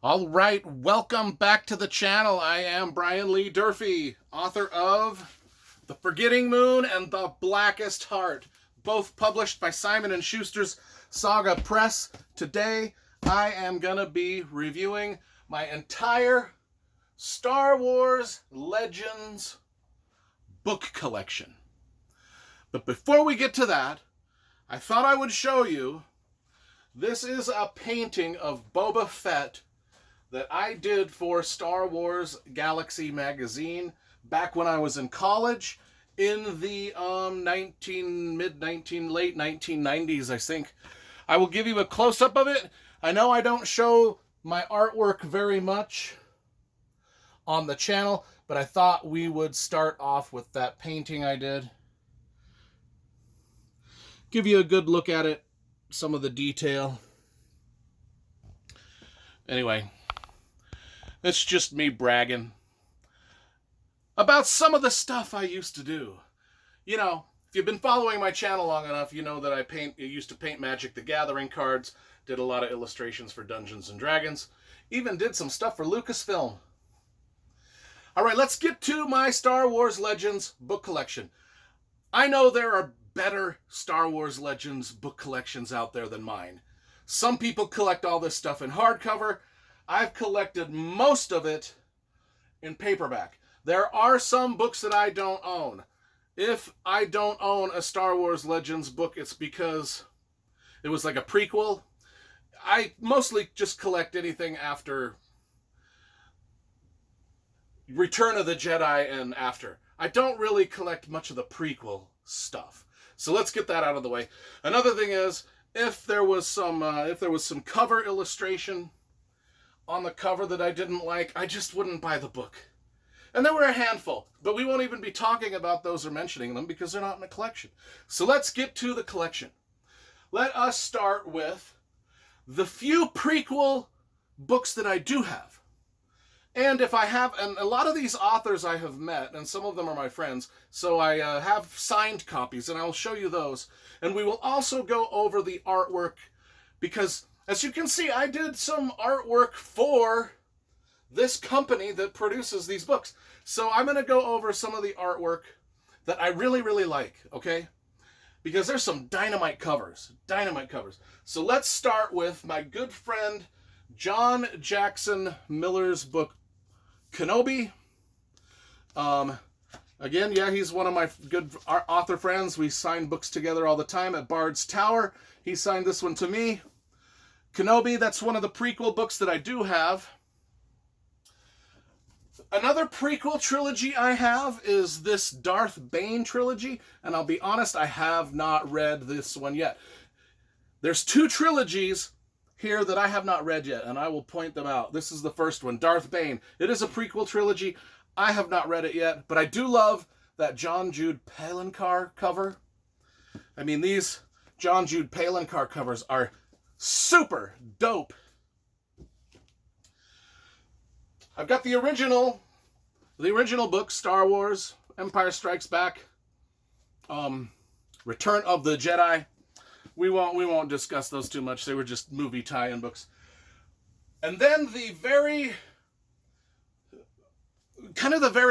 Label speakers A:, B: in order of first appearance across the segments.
A: All right, welcome back to the channel. I am Brian Lee Durfee, author of The Forgetting Moon and The Blackest Heart, both published by Simon & Schuster's Saga Press. Today, I am going to be reviewing my entire Star Wars Legends book collection. But before we get to that, I thought I would show you, this is a painting of Boba Fett that I did for Star Wars Galaxy magazine back when I was in college in the late 1990s, I think. I will give you a close-up of it. I know I don't show my artwork very much on the channel, but I thought we would start off with that painting I did. Give you a good look at it, some of the detail. Anyway, it's just me bragging about some of the stuff I used to do. You know, if you've been following my channel long enough, you know that I used to paint Magic the Gathering cards, did a lot of illustrations for Dungeons and Dragons, even did some stuff for Lucasfilm. All right, let's get to my Star Wars Legends book collection. I know there are better Star Wars Legends book collections out there than mine. Some people collect all this stuff in hardcover. I've collected most of it in paperback. There are some books that I don't own. If I don't own a Star Wars Legends book, it's because it was like a prequel. I mostly just collect anything after Return of the Jedi and after. I don't really collect much of the prequel stuff. So let's get that out of the way. Another thing is, if there was some cover illustration on the cover that I didn't like, I just wouldn't buy the book. And there were a handful, but we won't even be talking about those or mentioning them because they're not in the collection. So let's get to the collection. Let us start with the few prequel books that I do have. And if I have, and a lot of these authors I have met, and some of them are my friends, so I have signed copies, and I'll show you those. And we will also go over the artwork, because as you can see, I did some artwork for this company that produces these books. So I'm going to go over some of the artwork that I really, really like, okay? Because there's some dynamite covers. So let's start with my good friend John Jackson Miller's book, Kenobi. Again, yeah, he's one of my good author friends. We sign books together all the time at Bard's Tower. He signed this one to me. Kenobi, that's one of the prequel books that I do have. Another prequel trilogy I have is this Darth Bane trilogy, and I'll be honest, I have not read this one yet. There's two trilogies here that I have not read yet, and I will point them out. This is the first one, Darth Bane. It is a prequel trilogy. I have not read it yet, but I do love that John Jude Palancar cover. I mean, these John Jude Palancar covers are super dope. I've got the original book, Star Wars, Empire Strikes Back, Return of the Jedi. We won't discuss those too much. They were just movie tie-in books. And then the very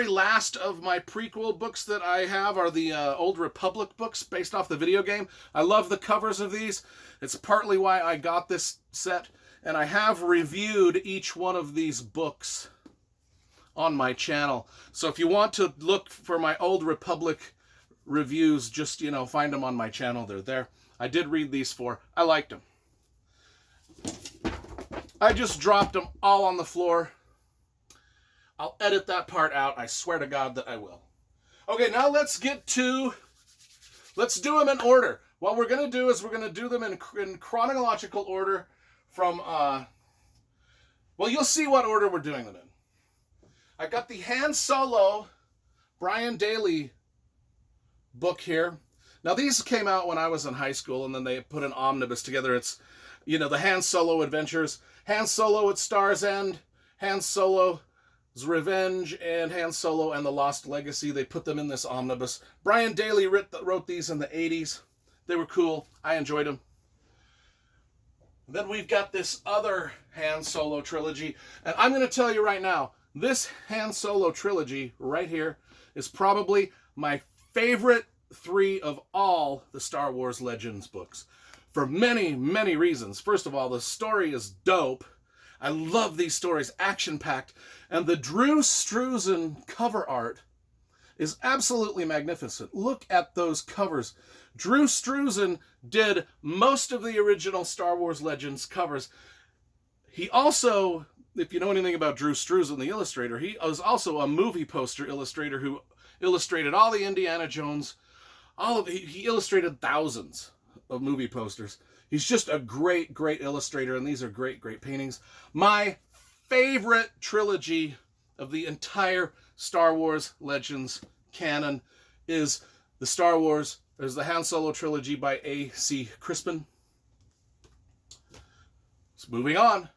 A: last of my prequel books that I have are the Old Republic books based off the video game. I love the covers of these. It's partly why I got this set, and I have reviewed each one of these books on my channel. So if you want to look for my Old Republic reviews, just, you know, find them on my channel. They're there. I did read these four. I liked them. I just dropped them all on the floor. I'll edit that part out. I swear to God that I will. Okay, now let's do them in order. What we're going to do is we're going to do them in chronological order from, well, you'll see what order we're doing them in. I got the Han Solo Brian Daley book here. Now, these came out when I was in high school, and then they put an omnibus together. It's, you know, the Han Solo Adventures, Han Solo at Star's End, Han Solo's Revenge, and Han Solo and the Lost Legacy. They put them in this omnibus. Brian Daley wrote these in the 80s. They were cool. I enjoyed them. Then we've got this other Han Solo trilogy. And I'm going to tell you right now, this Han Solo trilogy right here is probably my favorite 3 of all the Star Wars Legends books. For many, many reasons. First of all, the story is dope. I love these stories, action-packed. And the Drew Struzan cover art is absolutely magnificent. Look at those covers. Drew Struzan did most of the original Star Wars Legends covers. He also, if you know anything about Drew Struzan, the illustrator, he was also a movie poster illustrator who illustrated all the Indiana Jones, he illustrated thousands of movie posters. He's just a great, great illustrator, and these are great, great paintings. My favorite trilogy of the entire Star Wars Legends canon is there's the Han Solo trilogy by A.C. Crispin. So moving on.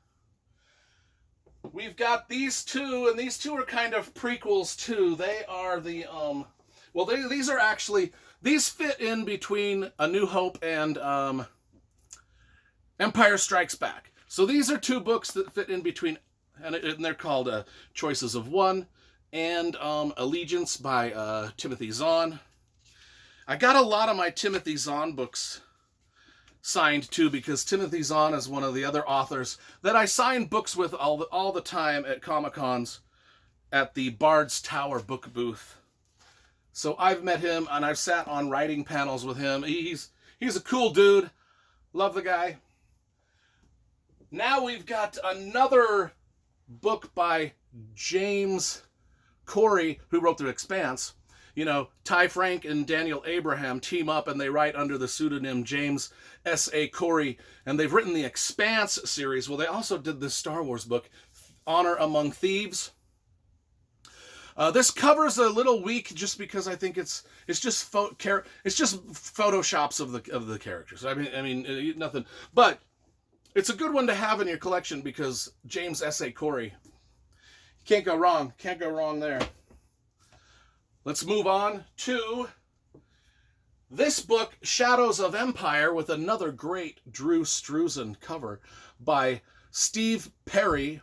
A: We've got these two, and these two are kind of prequels too. They are the, these are actually, these fit in between A New Hope and Empire Strikes Back. So these are 2 books that fit in between, and they're called Choices of One and Allegiance by Timothy Zahn. I got a lot of my Timothy Zahn books signed too, because Timothy Zahn is one of the other authors that I sign books with all the time at Comic-Cons at the Bard's Tower book booth. So I've met him, and I've sat on writing panels with him. He's a cool dude. Love the guy. Now we've got another book by James Corey, who wrote The Expanse. You know, Ty Frank and Daniel Abraham team up, and they write under the pseudonym James S.A. Corey, and they've written the Expanse series. Well, they also did this Star Wars book, Honor Among Thieves. This cover's a little weak, just because I think it's just photoshops of the characters. I mean nothing, but it's a good one to have in your collection, because James S.A. Corey, can't go wrong. Can't go wrong there. Let's move on to this book, Shadows of Empire, with another great Drew Struzan cover by Steve Perry.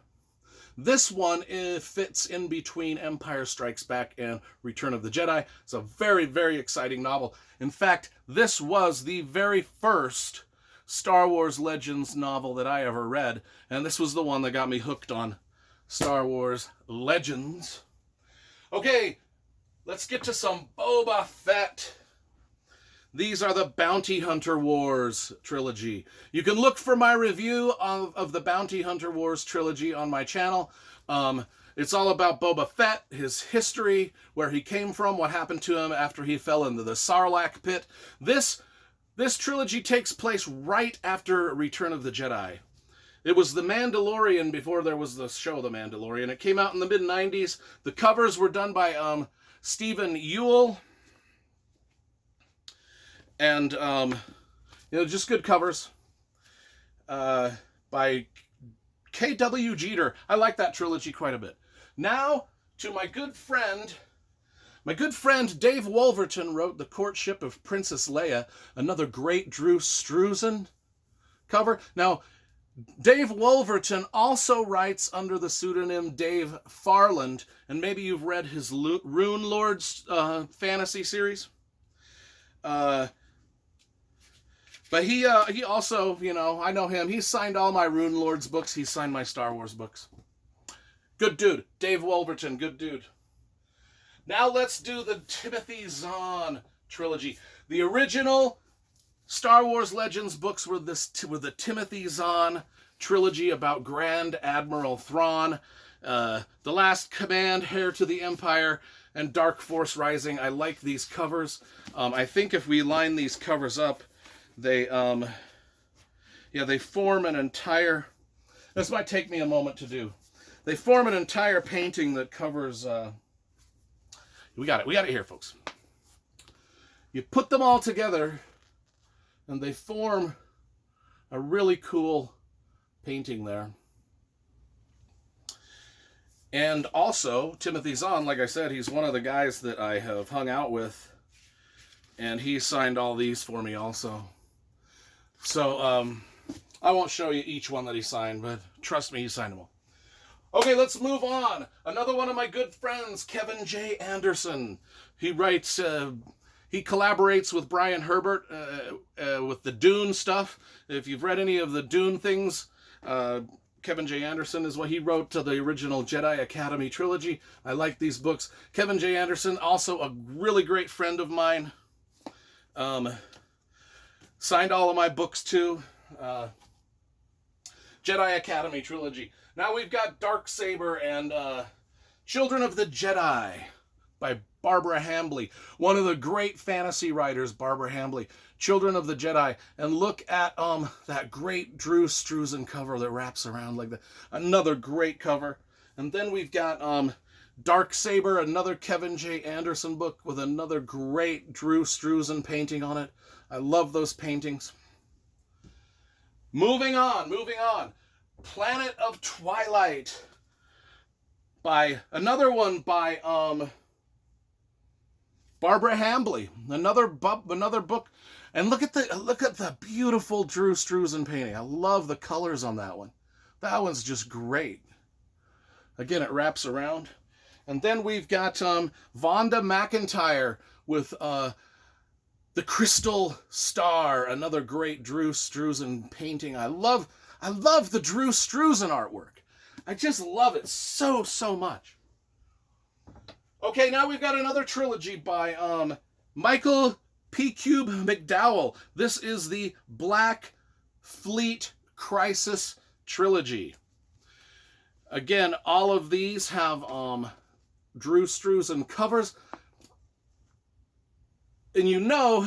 A: This one fits in between Empire Strikes Back and Return of the Jedi. It's a very, very exciting novel. In fact, this was the very first Star Wars Legends novel that I ever read, and this was the one that got me hooked on Star Wars Legends. Okay, let's get to some Boba Fett. These are the Bounty Hunter Wars trilogy. You can look for my review of the Bounty Hunter Wars trilogy on my channel. It's all about Boba Fett, his history, where he came from, what happened to him after he fell into the Sarlacc pit. This trilogy takes place right after Return of the Jedi. It was The Mandalorian before there was the show The Mandalorian. It came out in the mid-90s. The covers were done by Stephen Ewell. And, just good covers. By K.W. Jeter. I like that trilogy quite a bit. Now, to my good friend Dave Wolverton wrote The Courtship of Princess Leia, another great Drew Struzan cover. Now, Dave Wolverton also writes under the pseudonym Dave Farland, and maybe you've read his Rune Lords fantasy series. But he also, I know him. He's signed all my Rune Lords books. He's signed my Star Wars books. Good dude. Dave Wolverton, good dude. Now let's do the Timothy Zahn trilogy. The original Star Wars Legends books were the Timothy Zahn trilogy about Grand Admiral Thrawn, The Last Command, Heir to the Empire, and Dark Force Rising. I like these covers. I think if we line these covers up, they form an entire... This might take me a moment to do. They form an entire painting that covers... We got it here, folks. You put them all together, and they form a really cool painting there. And also, Timothy Zahn, like I said, he's one of the guys that I have hung out with, and he signed all these for me also. So, I won't show you each one that he signed, but trust me, he signed them all. Okay, let's move on. Another one of my good friends, Kevin J. Anderson. He writes, he collaborates with Brian Herbert with the Dune stuff. If you've read any of the Dune things, Kevin J. Anderson is what he wrote to the original Jedi Academy trilogy. I like these books. Kevin J. Anderson, also a really great friend of mine. Signed all of my books too. Jedi Academy trilogy. Now we've got Darksaber and Children of the Jedi by Barbara Hambly. One of the great fantasy writers, Barbara Hambly. Children of the Jedi. And look at that great Drew Struzan cover that wraps around like that. Another great cover. And then we've got Darksaber, another Kevin J. Anderson book with another great Drew Struzan painting on it. I love those paintings. Moving on. Planet of Twilight by another one by Barbara Hambly. Another book. And look at the beautiful Drew Struzan painting. I love the colors on that one. That one's just great. Again, it wraps around. And then we've got Vonda McIntyre with The Crystal Star, another great Drew Struzan painting. I love the Drew Struzan artwork. I just love it so much. Okay, now we've got another trilogy by Michael P. Cube McDowell. This is the Black Fleet Crisis trilogy. Again, all of these have Drew Struzan covers. And you know,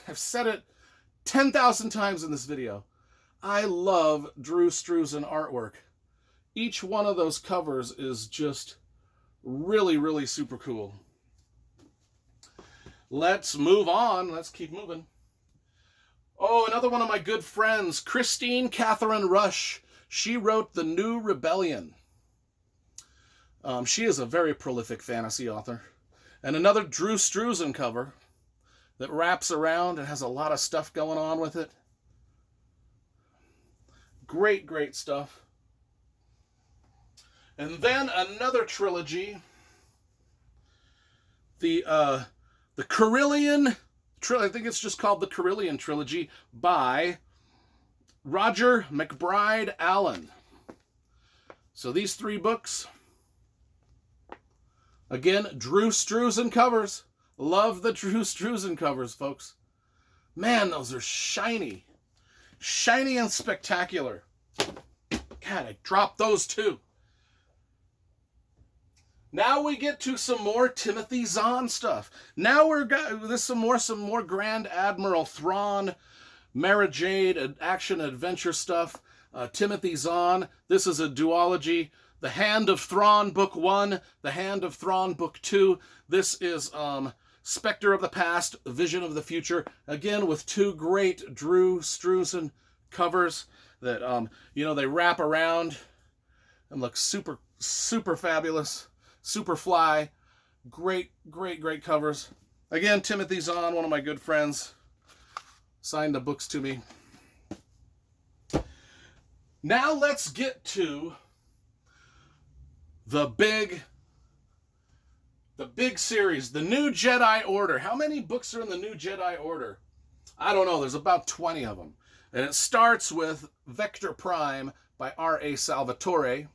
A: I've said it 10,000 times in this video. I love Drew Struzan artwork. Each one of those covers is just really super cool. Let's move on. Let's keep moving. Oh, another one of my good friends, Christine Catherine Rush. She wrote The New Rebellion. She is a very prolific fantasy author. And another Drew Struzan cover that wraps around and has a lot of stuff going on with it. Great stuff. And then another trilogy, the Carillion trilogy. I think it's just called the Carillion trilogy by Roger McBride Allen. So these three books, again, Drew Struzan covers. Love the Drew Struzan covers, folks. Man, those are shiny. Shiny and spectacular. God, I dropped those too. Now we get to some more Timothy Zahn stuff. Now there's some more Grand Admiral Thrawn, Mara Jade, action adventure stuff. Timothy Zahn. This is a duology. The Hand of Thrawn, Book 1. The Hand of Thrawn, Book 2. This is Spectre of the Past, Vision of the Future. Again, with two great Drew Struzan covers that, they wrap around and look super fabulous. Super fly. Great covers. Again, Timothy Zahn, one of my good friends, signed the books to me. Now let's get to the big series, the New Jedi Order. How many books are in the New Jedi Order? I don't know. There's about 20 of them. And it starts with Vector Prime by R.A. Salvatore.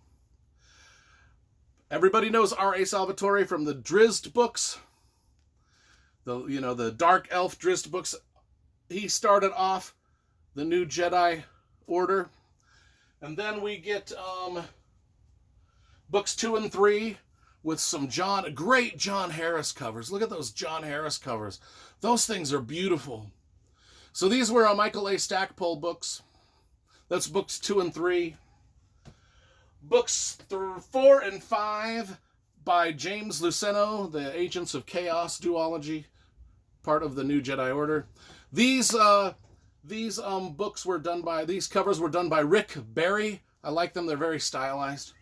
A: Everybody knows R.A. Salvatore from the Drizzt books. The Dark Elf Drizzt books. He started off the New Jedi Order. And then we get books 2 and 3 with some great John Harris covers. Look at those John Harris covers. Those things are beautiful. So these were Michael A. Stackpole books. That's books 2 and 3. Books 4 and 5 by James Luceno, the Agents of Chaos duology, part of the New Jedi Order. These covers were done by Rick Berry. I like them. They're very stylized.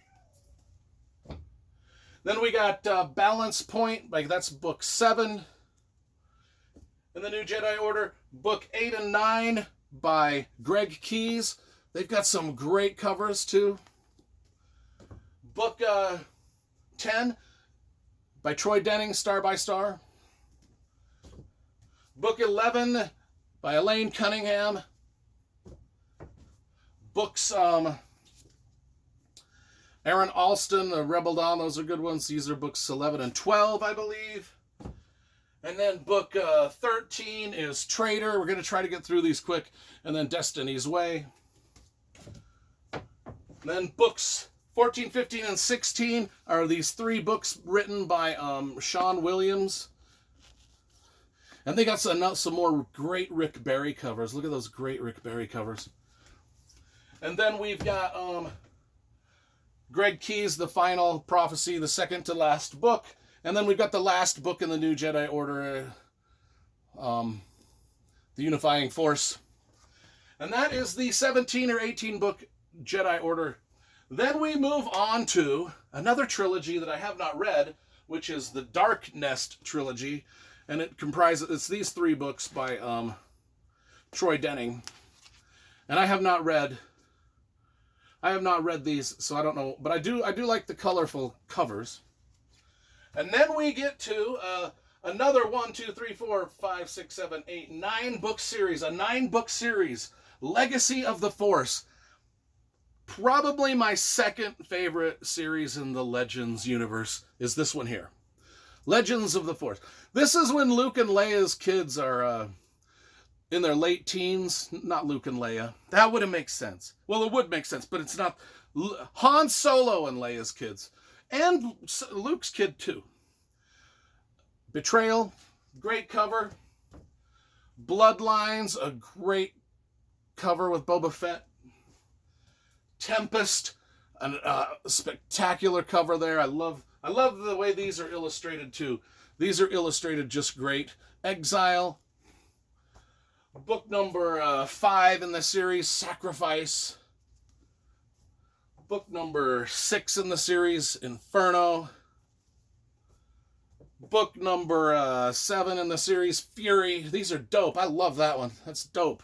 A: Then we got Balance Point, that's book 7 in the New Jedi Order. Book 8 and 9 by Greg Keyes. They've got some great covers too. Book 10 by Troy Denning, Star by Star. Book 11 by Elaine Cunningham. Books Aaron Alston, Rebel Dawn, those are good ones. These are books 11 and 12, I believe. And then book 13 is Traitor. We're going to try to get through these quick. And then Destiny's Way. And then books 14, 15, and 16 are these 3 books written by Sean Williams. And they got some more great Rick Berry covers. Look at those great Rick Berry covers. And then we've got Greg Key's The Final Prophecy, the second to last book. And then we've got the last book in the new Jedi Order, The Unifying Force. And that is the 17 or 18 book Jedi Order. Then we move on to another trilogy that I have not read, which is the Dark Nest trilogy. And it's these 3 books by Troy Denning. And I have not read these, so I don't know, but I do like the colorful covers. And then we get to another 1, 2, 3, 4, 5, 6, 7, 8, 9 book series, a 9-book series, Legacy of the Force. Probably my second favorite series in the Legends universe is this one here. Legends of the Force. This is when Luke and Leia's kids are in their late teens. Not Luke and Leia. That wouldn't make sense. Well, it would make sense, but it's not. Han Solo and Leia's kids. And Luke's kid, too. Betrayal, great cover. Bloodlines, a great cover with Boba Fett. Tempest, a spectacular cover there. I love the way these are illustrated, too. These are illustrated just great. Exile. Book number 5 in the series, Sacrifice. Book number 6 in the series, Inferno. Book number 7 in the series, Fury. These are dope. I love that one. That's dope.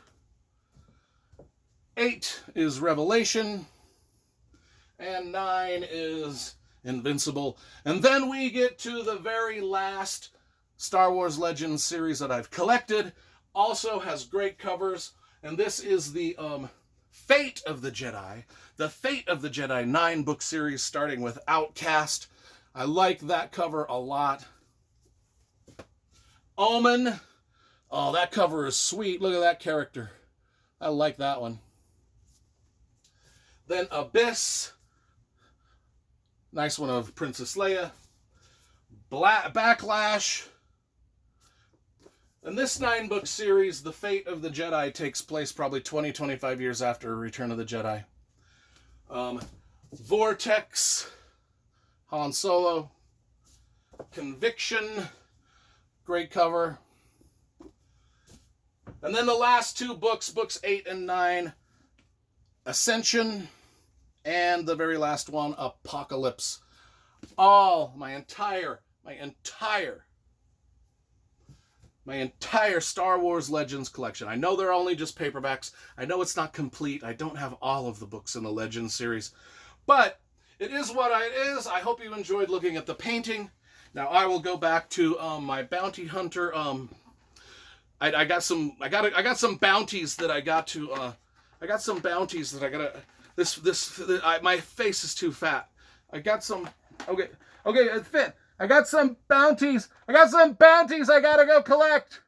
A: 8 is Revelation. And 9 is Invincible. And then we get to the very last Star Wars Legends series that I've collected. Also has great covers. And this is the Fate of the Jedi. The Fate of the Jedi 9-book series starting with Outcast. I like that cover a lot. Omen. Oh, that cover is sweet. Look at that character. I like that one. Then Abyss. Nice one of Princess Leia. Backlash. And this 9-book series, The Fate of the Jedi, takes place probably 20, 25 years after Return of the Jedi. Vortex. Han Solo. Conviction. Great cover. And then the last 2 books, books 8 and 9, Ascension, and the very last one, Apocalypse. All my entire Star Wars Legends collection. I know they're only just paperbacks. I know it's not complete. I don't have all of the books in the Legends series. But it is what it is. I hope you enjoyed looking at the painting. Now I will go back to my bounty hunter. I got some bounties that I got to. I got some bounties that I gotta. My face is too fat. I got some. Okay, it fit. I got some bounties. I gotta go collect.